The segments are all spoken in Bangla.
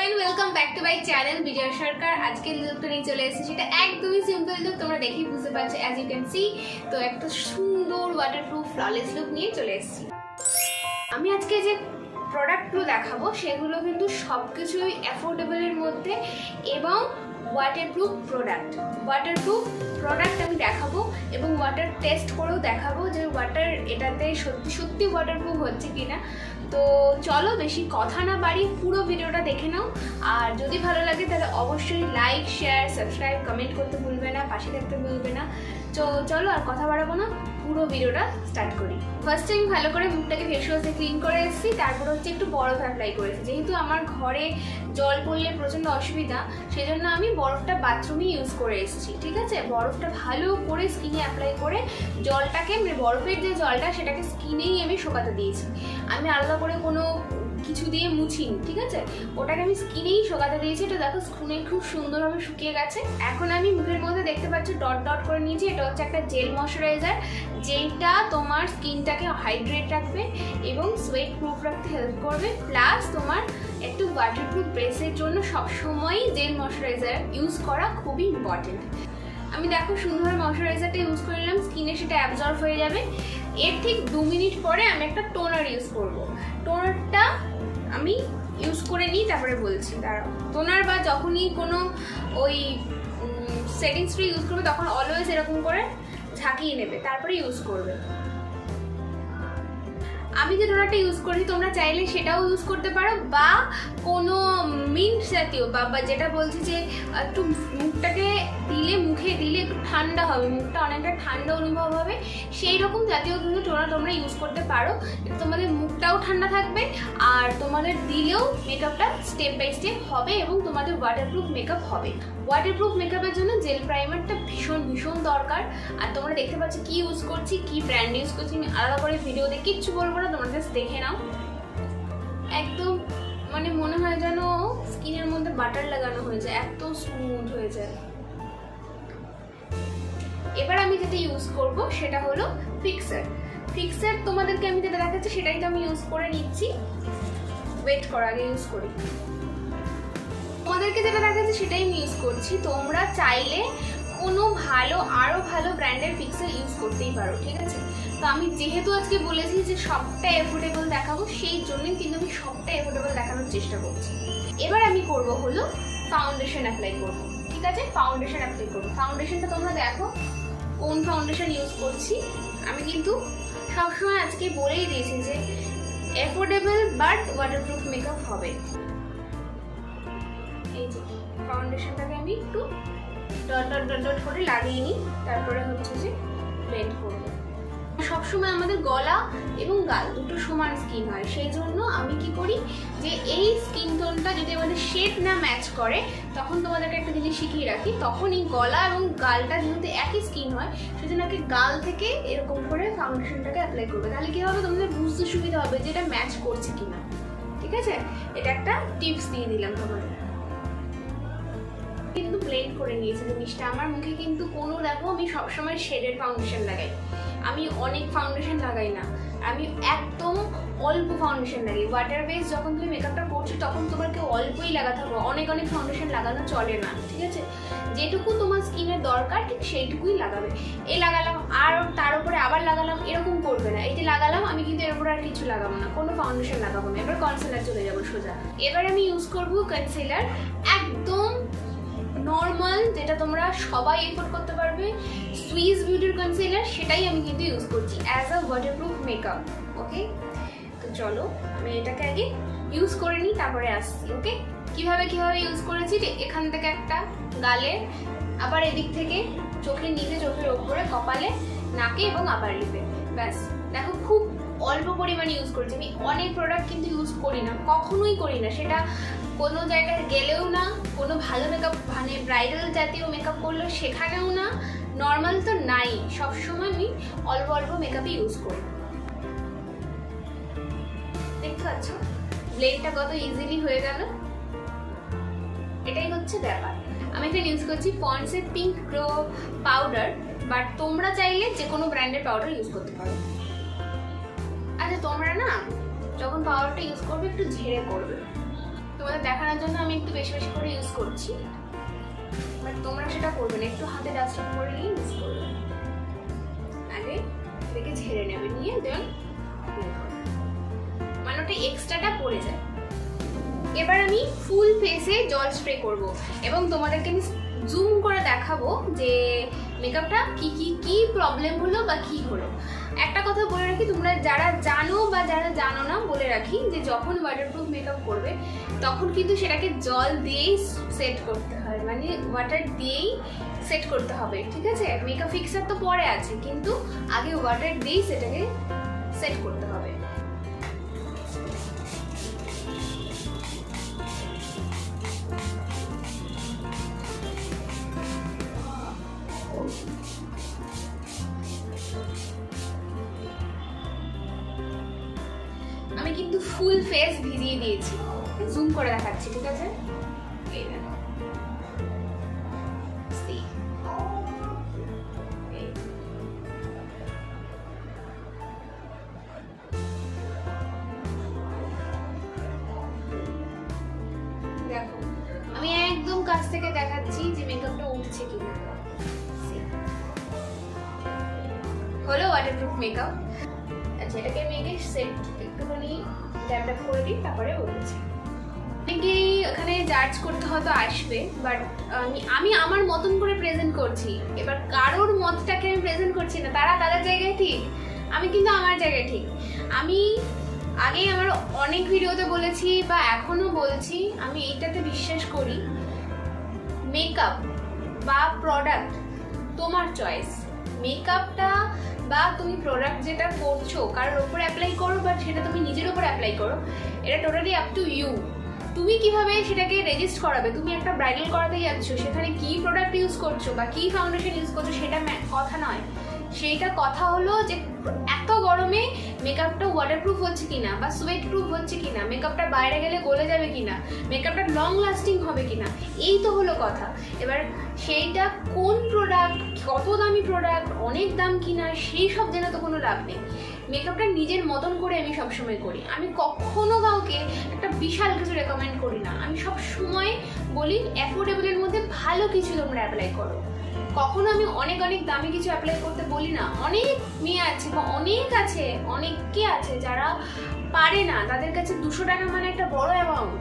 Everyone, welcome back to my channel Bijoy Sarkar. আজকে লুকটা নিয়ে চলে এসেছি, সেটা একদমই সিম্পল লুক, তোমরা দেখেই বুঝতে পারছো অ্যাজ ইউ ক্যান সি। তো একটা সুন্দর ওয়াটারপ্রুফ ফ্ললেস লুক নিয়ে চলে এসেছি। আমি আজকে যে প্রোডাক্টগুলো দেখাবো সেগুলো কিন্তু সব কিছুই অ্যাফোর্ডেবলের মধ্যে এবং ওয়াটারপ্রুফ প্রোডাক্ট আমি দেখাবো এবং ওয়াটার টেস্ট করেও দেখাবো যে ওয়াটার এটাতে সত্যি সত্যি ওয়াটারপ্রুফ হচ্ছে কিনা। তো চলো বেশি কথা না বাড়িয়ে পুরো ভিডিওটা দেখে নাও। আর যদি ভালো লাগে তাহলে অবশ্যই লাইক, শেয়ার, সাবস্ক্রাইব, কমেন্ট করতে ভুলবে না, পাশে থাকতে ভুলবে না। তো চলো আর কথা বাড়াবো না, পুরো ভিডিওটা স্টার্ট করি। ফার্স্টে আমি ভালো করে মুখটাকে ফেস ওয়াশ দিয়ে ক্লিন করে এসেছি, তারপর হচ্ছে একটু বরফ অ্যাপ্লাই করেছি। যেহেতু আমার ঘরে জল পড়লে প্রচণ্ড অসুবিধা, সেজন্য আমি বরফটা বাথরুমে ইউজ করে এসেছি। ঠিক আছে, বরফটা ভালো করে স্কিনে অ্যাপ্লাই করে জলটাকে মানে বরফের যে জলটা সেটাকে স্কিনেই আমি শুকাতে দিয়েছি। আমি আলাদা করে কোনো কিছু দিয়ে মুছিনি, ঠিক আছে, ওটাকে আমি স্কিনেই শুকাতে দিয়েছি। এটা দেখো স্কিনে খুব সুন্দরভাবে শুকিয়ে গেছে। এখন আমি মুখের মধ্যে দেখতে পাচ্ছি ডট ডট করে নিয়েছি। এটা হচ্ছে একটা জেল ময়শ্চারাইজার, যেটা তোমার স্কিনটাকে হাইড্রেট রাখবে এবং সোয়েট প্রুফ রাখতে হেল্প করবে। প্লাস তোমার একটু ওয়াটারপ্রুফ বেসের জন্য সবসময়ই জেল ময়শ্চারাইজার ইউজ করা খুবই ইম্পর্টেন্ট। আমি দেখো সুন্দরভাবে ময়শ্চারাইজারটা ইউজ করে নিলাম, স্কিনে সেটা অ্যাবজর্ব হয়ে যাবে। এর ঠিক 2 মিনিট পরে আমি একটা টোনার ইউজ করব। টোনারটা আমি ইউজ করে নিই, তারপরে বলছি। দাঁড়াও, টোনার বা যখনই কোনো ওই সেটিং স্প্রে ইউজ করবে তখন অলওয়েজ এরকম করে ঝাঁকিয়ে নেবে, তারপরে ইউজ করবে। আমি যে টোনারটা ইউজ করি তোমরা চাইলে সেটাও ইউজ করতে পারো, বা কোনো মিন্ট জাতীয় বা যেটা বলছি যে একটু মুখটাকে দিলে, মুখে দিলে একটু ঠান্ডা হবে, মুখটা অনেকটা ঠান্ডা অনুভব হবে, সেই রকম জাতীয় কিন্তু টোনার তোমরা ইউজ করতে পারো। এটা তোমাদের মুখটাও ঠান্ডা থাকবে আর তোমাদের দিলেও মেকআপটা স্টেপ বাই স্টেপ হবে এবং তোমাদের ওয়াটারপ্রুফ মেকআপ হবে। ওয়াটারপ্রুফ মেকআপের জন্য জেল প্রাইমারটা ভীষণ ভীষণ দরকার। আর তোমরা দেখতে পাচ্ছ কি ইউজ করছি, কি ব্র্যান্ড ইউজ করছি, আমি আলাদা করে ভিডিওতে কিচ্ছু বলবো না, তোমরা জাস্ট দেখে নাও। একদম মানে মনে হয় যেন স্কিনের মধ্যে বাটার লাগানো হয়ে যায়, এত স্মুথ হয়ে যায়। এবার আমি যেটা ইউজ করব সেটা হলো ফিক্সার। তোমাদেরকে আমি যেটা দেখাচ্ছি সেটাই তো আমি ইউজ করে নিচ্ছি। ওয়েট করো, আগে ইউজ করি। তোমাদেরকে যেটা দেখাচ্ছি সেটাই আমি ইউজ করছি। তোমরা চাইলে কোনো আরো ভালো ব্র্যান্ডের ফিক্সার ইউজ করতেই পারো, ঠিক আছে। তো আমি যেহেতু আজকে বলেছি যে সবটা এফোর্ডেবল দেখাবো, সেই জন্যই কিন্তু আমি সবটা এফোর্ডেবল দেখানোর চেষ্টা করছি। এবার আমি করব হলো ফাউন্ডেশন অ্যাপ্লাই করব, ঠিক আছে। ফাউন্ডেশন অ্যাপ্লাই করবো। ফাউন্ডেশনটা তোমরা দেখো কোন ফাউন্ডেশন ইউজ করছি। আমি কিন্তু সবসময় আজকে বলেই দিয়েছি যে এফোর্ডেবল বাট ওয়াটারপ্রুফ মেকআপ হবে। এই যে ফাউন্ডেশনটাকে আমি একটু ডট ডট ডট ডট করে লাগিয়ে নিই, তারপরে হচ্ছে যে ব্লেন্ড করব। সবসময় আমাদের গলা এবং গাল দুটো সমান স্কিন হয়, সেই জন্য আমি কি করি যে এই স্কিন টোনটা যদি আমাদের শেড না ম্যাচ করে, তখন তোমাদেরকে একটা জিনিস শিখিয়ে রাখি, তখন এই গলা এবং গালটা যেহেতু একই স্কিন হয়, সেজন্য গাল থেকে এরকম করে ফাউন্ডেশনটাকে অ্যাপ্লাই করবে। তাহলে কি হবে, তোমাদের বুঝতে সুবিধা হবে যে এটা ম্যাচ করছে কিনা, ঠিক আছে। এটা একটা টিপস দিয়ে দিলাম তোমাদের। কিন্তু ব্লেন্ড করে নিয়েছে জিনিসটা। আমার মুখে কিন্তু কোনো, দেখো আমি সবসময় শেডেড ফাউন্ডেশন লাগাই, আমি অনেক ফাউন্ডেশন লাগাই না, আমি একদম অল্প ফাউন্ডেশন লাগাই। ওয়াটার বেস যখন তুমি মেকআপটা করছো তখন তোমাকে অল্পই লাগাতে হবে, অনেক ফাউন্ডেশন লাগানো চলে না, ঠিক আছে। যেটুকু তোমার স্কিনের দরকার ঠিক সেইটুকুই লাগাবে। এই লাগালাম আর তার উপরে আবার লাগালাম, এরকম করবে না। এই যে লাগালাম, আমি কিন্তু এর উপরে আর কিছু লাগাবো না, কোনো ফাউন্ডেশন লাগাবো না। এবার কনসিলার চলে যাবো সোজা। এবার আমি ইউজ করবো কনসিলার, একদম নর্মাল, যেটা তোমরা সবাই এফোর্ড করতে পারবে, সুইস বিউটির কনসিলার, সেটাই আমি কিন্তু ইউজ করছি অ্যাজ আ ওয়াটারপ্রুফ মেকআপ। ওকে, তো চলো আমি এটাকে আগে ইউজ করে নিই, তারপরে আসছি। ওকে, কিভাবে ইউজ করেছি, এখান থেকে একটা গালে, আবার এদিক থেকে চোখের নিচে, চোখের ওপরে, কপালে, নাকে এবং আবার লিপে। ব্যাস, দেখো খুব অল্প পরিমাণে ইউজ করেছি। আমি অনেক প্রোডাক্ট কিন্তু ইউজ করি না, কখনোই করি না, সেটা কোনো জায়গায় গেলেও না, কোনো ভালো মেকআপ মানে ব্রাইডাল জাতীয় মেকআপ করলেও সেখানেও না, নর্মাল তো নাই, সবসময় আমি অল্প অল্প মেকআপই ইউজ করি। দেখতে পাচ্ছ ব্লেন্ডটা কত ইজিলি হয়ে গেল, এটাই হচ্ছে ব্যাপার। আমি এখানে ইউজ করছি পন্ডসের পিঙ্ক গ্লো পাউডার, বাট তোমরা চাইলে যে কোনো ব্র্যান্ডের পাউডার ইউজ করতে পারো। আচ্ছা, তোমরা না যখন পাউডারটা ইউজ করবে একটু ঝেড়ে করবে। তোমাদের দেখানোর করার জন্য আমি একটু বেশি বেশি করে ইউজ করছি, বাট তোমরা সেটা করবে না, একটু হাতে ডাস্টবিন করে নিয়ে ইউজ করবে। আগে এটাকে ঝেড়ে নেবে, নিয়ে দেন মানে ওটা এক্সট্রাটা পড়ে যায়। এবার আমি ফুল ফেসে জল স্প্রে করব এবং তোমাদেরকে আমি জুম করে দেখাবো যে মেকআপটা কি প্রবলেম হলো বা কি হলো। একটা কথা বলে রাখি, তোমরা যারা জানো বা যারা জানো না বলে রাখি, যে যখন ওয়াটারপ্রুফ মেকআপ করবে তখন কিন্তু সেটাকে জল দিয়েই সেট করতে হয়, মানে ওয়াটার দিয়েই সেট করতে হবে, ঠিক আছে? মেকআপ ফিক্সার তো পরে আছে, কিন্তু আগে ওয়াটার দিয়েই সেটাকে সেট করতে হবে। আমি কিন্তু ফুল ফেস ভিজিয়ে দিয়েছি, জুম করে দেখাচ্ছি, ঠিক আছে? এই দেখো, দেখো আমি একদম কাছ থেকে দেখাচ্ছি যে মেকআপটা উঠছে কিনা। হলো ওয়াটারপ্রুফ মেকআপ। আচ্ছা, এটাকে আমি আগে সেট একটুখানি ড্যাপ করে দিই, তারপরে বলছি। অনেকেই এখানে জাজ করতে হয়তো আসবে, বাট আমি আমার মতন করে প্রেজেন্ট করছি। এবার কারোর মতটাকে আমি প্রেজেন্ট করছি না, তারা তাদের জায়গায় ঠিক, আমি কিন্তু আমার জায়গায় ঠিক। আমি আগেই আমার অনেক ভিডিওতে বলেছি বা এখনও বলছি, আমি এইটাতে বিশ্বাস করি মেকআপ বা প্রোডাক্ট তোমার চয়েস। মেকআপটা বা তুমি প্রোডাক্ট যেটা করছো কারোর ওপর অ্যাপ্লাই করো বা সেটা তুমি নিজের ওপর অ্যাপ্লাই করো, এটা টোটালি আপ টু ইউ। তুমি কিভাবে সেটাকে রেজিস্ট করাবে, তুমি একটা ব্রাইডাল করাতে যাচ্ছ, সেখানে কি প্রোডাক্ট ইউজ করছো বা কি ফাউন্ডেশন ইউজ করছো সেটা কথা নয়, সেইটা কথা হলো যে এত গরমে মেকআপটা ওয়াটারপ্রুফ হচ্ছে কিনা বা সোয়েট প্রুফ হচ্ছে কিনা, মেকআপটা বাইরে গেলে গলে যাবে কিনা, মেকআপটা লং লাস্টিং হবে কিনা, এই তো হলো কথা। এবার সেইটা কোন প্রোডাক্ট, কত দামি প্রোডাক্ট, অনেক দাম কিনা, সেই সব জেনে তো কোনো লাভ নেই। মেকআপটা নিজের মতন করে আমি সবসময় করি, আমি কখনো কাউকে একটা বিশাল কিছু রেকমেন্ড করি না। আমি সব সময় বলি অ্যাফোর্ডেবলের মধ্যে ভালো কিছু তোমরা অ্যাপ্লাই করো। কখনো আমি অনেক অনেক দামি কিছু অ্যাপ্লাই করতে বলি না। অনেক মেয়ে আছে বা অনেকে আছে যারা পারে না, তাদের কাছে 200 টাকা মানে একটা বড় অ্যামাউন্ট,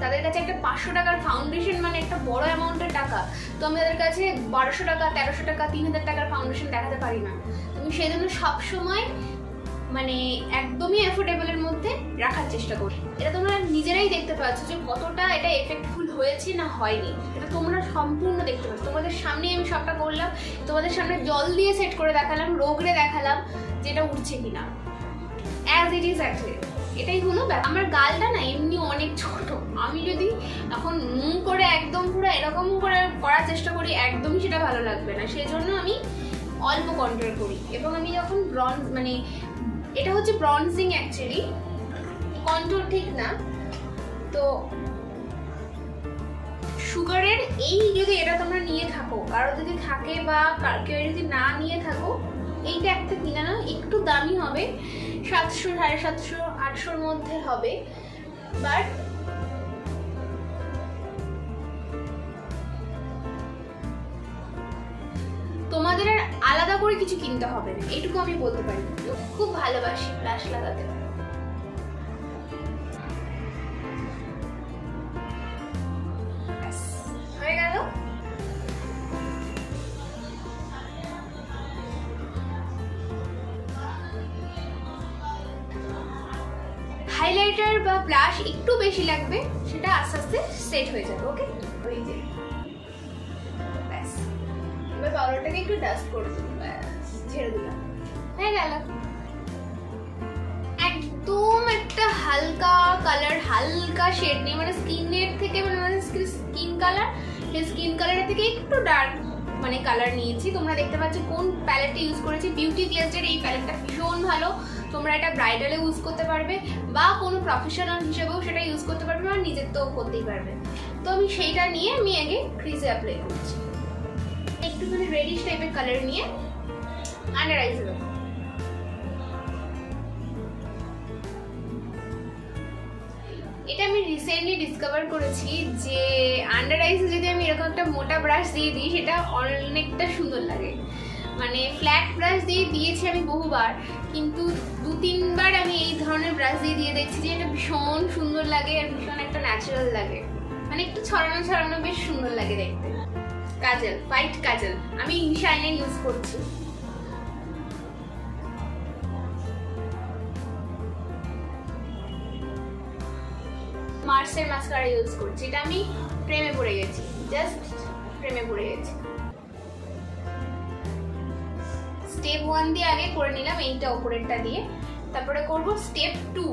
তাদের কাছে একটা 500 টাকার ফাউন্ডেশন মানে একটা বড় অ্যামাউন্টের টাকা। তো আমি তাদের কাছে 1200 টাকা, 1300 টাকা, 3000 টাকার ফাউন্ডেশন দেখাতে পারি না। তুমি সেই জন্য সবসময় মানে একদমই অ্যাফোর্ডেবলের মধ্যে রাখার চেষ্টা করি। এটা তোমরা নিজেরাই দেখতে পাচ্ছ যে কতটা এটা এফেক্টফুল হয়েছে না হয়নি, এটা তোমরা সম্পূর্ণ দেখতে পাচ্ছ। তোমাদের সামনে আমি সবটা করলাম, তোমাদের সামনে জল দিয়ে সেট করে দেখালাম, রোগড়ে দেখালাম যে এটা উঠছে কিনা, অ্যাজ ইট ইজ অ্যাকচুয়ালি। এটাই হলো আমার গালটা না এমনি অনেক ছোট, আমি যদি এখন মুখ করে একদম পুরো এরকম করে করার চেষ্টা করি একদমই সেটা ভালো লাগবে না, সেই জন্য আমি অল্প কন্ট্রোল করি। এবং আমি যখন ব্রঞ্জ মানে এটা হচ্ছে ব্রঞ্জিং, অ্যাকচুয়ালি কন্ট্রোল ঠিক না। তো সুগারের এই যদি এটা তোমরা নিয়ে থাকো, কারো যদি থাকে বা কেউ যদি না নিয়ে থাকো, এইটা একটা কিনা না, একটু দামি হবে, 700, 750, 800-র মধ্যে হবে, বাট তোমাদের আর আলাদা করে কিছু কিনতে হবে না, এইটুকু আমি বলতে পারি। খুব ভালোবাসি ব্লাশ লাগাতে। হয়ে গেল। হাইলাইটার বা ব্লাশ একটু বেশি লাগবে, সেটা আস্তে আস্তে সেট হয়ে যাবে। ওকে, ওই যে ব্যাস, এবার পাউডারটাকে একটু ডাস্ট করে দিলাম, ছেড়ে দিলাম, হয়ে গেল। একদম একটা হালকা কালার, হালকা শেড নেই, মানে স্কিনের থেকে মানে স্কিন কালার, সেই স্কিন কালারের থেকে একটু ডার্ক মানে কালার নিয়েছি। তোমরা দেখতে পাচ্ছ কোন প্যালেটটা ইউজ করেছি, বিউটি গ্লেজের এই প্যালেটটা ভীষণ ভালো। তোমরা এটা ব্রাইডালে ইউজ করতে পারবে বা কোনো প্রফেশনাল হিসেবেও সেটা ইউজ করতে পারবে, আর নিজের তো করতেই পারবে। তো আমি সেইটা নিয়ে আমি আগে ক্রিজে অ্যাপ্লাই করছি, একটুখানি রেডিশ টাইপের কালার নিয়ে আন্ডার আইসে দেবো। এটা আমি রিসেন্টলি ডিসকভার করেছি যে আন্ডার আইসে যদি আমি এরকম একটা মোটা ব্রাশ দিয়ে দিই সেটা অনেকটা সুন্দর লাগে। মানে ফ্ল্যাট ব্রাশ দিয়ে দিয়েছি আমি বহুবার, কিন্তু 2-3 বার আমি এই ধরনের ব্রাশ দিয়ে দেখছি যে এটা ভীষণ সুন্দর লাগে আর ভীষণ একটা ন্যাচারাল লাগে, মানে একটু ছড়ানো বেশ সুন্দর লাগে দেখতে। কাজল, হোয়াইট কাজল, আমি ইনশাইনার ইউজ করছি। মার্সের মাস্কারা ইউজ করছি, এটা আমি প্রেমে পড়ে গেছি, জাস্ট প্রেমে পড়ে গেছি। স্টেপ 1 দিয়ে আগে করে নিলাম এইটা ওপরেরটা দিয়ে, তারপরে করব স্টেপ 2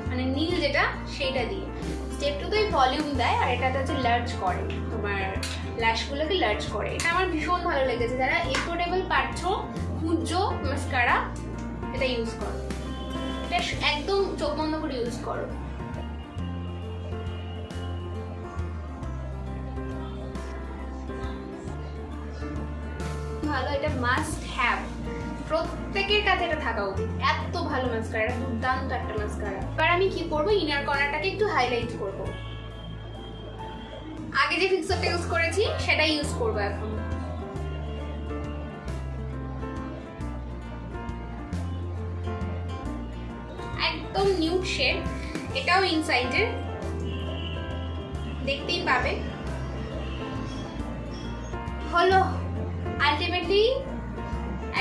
মানে নীল যেটা সেইটা দিয়ে। স্টেপ 2 তো ভলিউম দেয় আর এটাতে হচ্ছে লার্জ করে, তোমার ল্যাশগুলোকে লার্জ করে। এটা আমার ভীষণ ভালো লেগেছে। যারা এফোর্ডেবল পাচ্ছো খুঁজছো মাস্কারা, এটা ইউজ করো, এটা একদম চোখ বন্ধ করে ইউজ করো। ভালো, এটা মাস্ট হ্যাভ, প্রত্যেকের কাছে এটা থাকা উচিত। এত ভালো মাস্কারা, এটা দুর্দান্ত একটা মাস্কারা। এবার আমি কি করবো, ইনার কর্নারটাকে একটু হাইলাইট করব। আগে যে ফিক্সারটা ইউজ করেছি সেটা ইউজ করবো এখন। একদম নিউড শেড, এটাও ইনসাইডের, দেখতেই পাবে। হলো আলটিমেটলি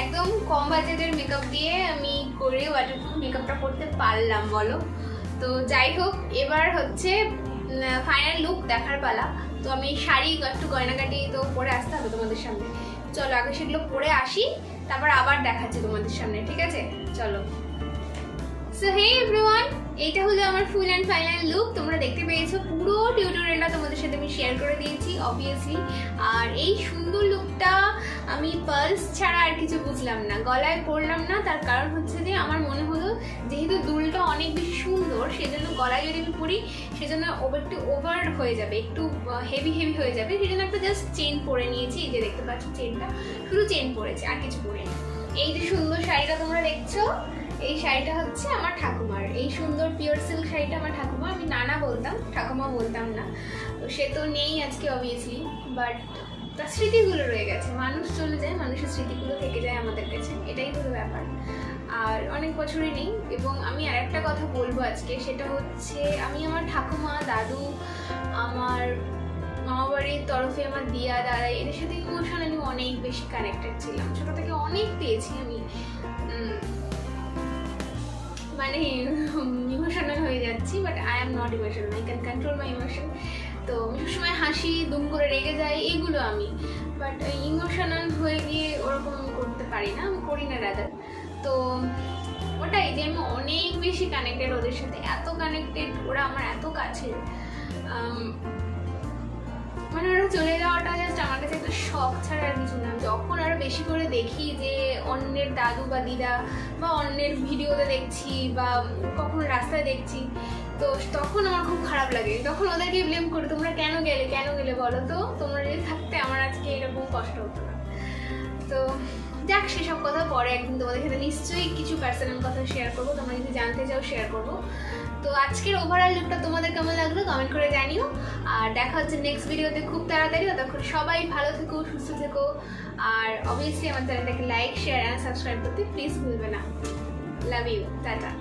একদম কম বাজেটের মেকআপ দিয়ে আমি করে ওয়াটারপ্রুফ মেকআপটা করতে পারলাম, বলো। তো যাই হোক, এবার হচ্ছে ফাইনাল লুক দেখার পালা। তো আমি শাড়ি একটু গয়নাগাটি তো পরে আসতে হবে তোমাদের সামনে, চলো আগে সেগুলো পরে আসি, তারপর আবার দেখাচ্ছি তোমাদের সামনে, ঠিক আছে? চলো। সো হে এভরিওয়ান, এইটা হলো আমার ফুল অ্যান্ড ফাইনাল লুক। তোমরা দেখতে পেয়েছো, পুরো টিউটোরিয়ালটা তোমাদের সাথে আমি শেয়ার করে দিয়েছি অবভিয়াসলি। আর এই সুন্দর লুকটা আমি পার্লস ছাড়া আর কিছু বুঝলাম না, গলায় পরলাম না। তার কারণ হচ্ছে যে আমার মনে হলো যেহেতু দুলটা অনেক বেশি সুন্দর, সেজন্য গলায় যদি আমি পরি সেজন্য একটু ওভার হয়ে যাবে, একটু হেভি হয়ে যাবে, সেজন্য একটা জাস্ট চেন পরে নিয়েছি। এই যে দেখতে পাচ্ছ চেনটা, শুধু চেন পরেছে, আর কিছু পরিনি। এই যে সুন্দর শাড়িটা তোমরা দেখছো, এই শাড়িটা হচ্ছে আমার ঠাকুমার। এই সুন্দর পিওর সিল্ক শাড়িটা আমার ঠাকুমা, আমি নানা বলতাম, ঠাকুমা বলতাম না। তো সে তো নেই আজকে অবভিয়াসলি, বাট তার স্মৃতিগুলো রয়ে গেছে। মানুষ চলে যায়, মানুষের স্মৃতিগুলো থেকে যায় আমাদের কাছে, এটাই হলো ব্যাপার। আর অনেক বছরই নেই। এবং আমি আর একটা কথা বলবো আজকে, সেটা হচ্ছে আমি আমার ঠাকুমা, দাদু, আমার মামাবাড়ির তরফে আমার দিয়া, দাদা, এদের সাথে ইমোশনালি অনেক বেশি কানেক্টেড ছিলাম। ছোটো থেকে অনেক পেয়েছি আমি, মানে ইমোশনাল হয়ে যাচ্ছি, but I am not emotional, I can control my emotion. তো আমি সবসময় হাসি, দুম করে রেগে যাই, এগুলো আমি, বাট ইমোশনাল হয়ে গিয়ে ওরকম আমি করতে পারি না, আমি করি না রাদার। তো ওটাই যে আমি অনেক বেশি কানেক্টেড ওদের সাথে, এত কানেক্টেড, ওরা আমার এত কাছের। মানে ওরা চলে যাওয়াটা জাস্ট আমার কাছে একটা শখ ছাড়া আর কিছু না। যখন আরও বেশি করে দেখি যে অন্যের দাদু বা দিদা বা অন্যের ভিডিওতে দেখছি বা কখনো রাস্তায় দেখছি, তো তখন আমার খুব খারাপ লাগে। তখন ওদেরকে ব্লেম করি, তোমরা কেন গেলে বলো তো, তোমরা যদি থাকতে আমার আজকে এরকম কষ্ট হতো না। তো যাক, সেসব কথা পরে একদিন তোমাদের সাথে নিশ্চয়ই কিছু পার্সোনাল কথা শেয়ার করবো, তোমরা যদি জানতে চাও শেয়ার করবো। তো আজকের ওভারঅল লুকটা তোমাদের কেমন লাগলো কমেন্ট করে জানিও। আর দেখা হচ্ছে নেক্সট ভিডিওতে খুব তাড়াতাড়ি। ততক্ষণ সবাই ভালো থেকো, সুস্থ থেকো। আর অবভিয়াসলি আমার চ্যানেলটাকে লাইক, শেয়ার অ্যান্ড সাবস্ক্রাইব করতে প্লিজ ভুলবে না। Love you, tata.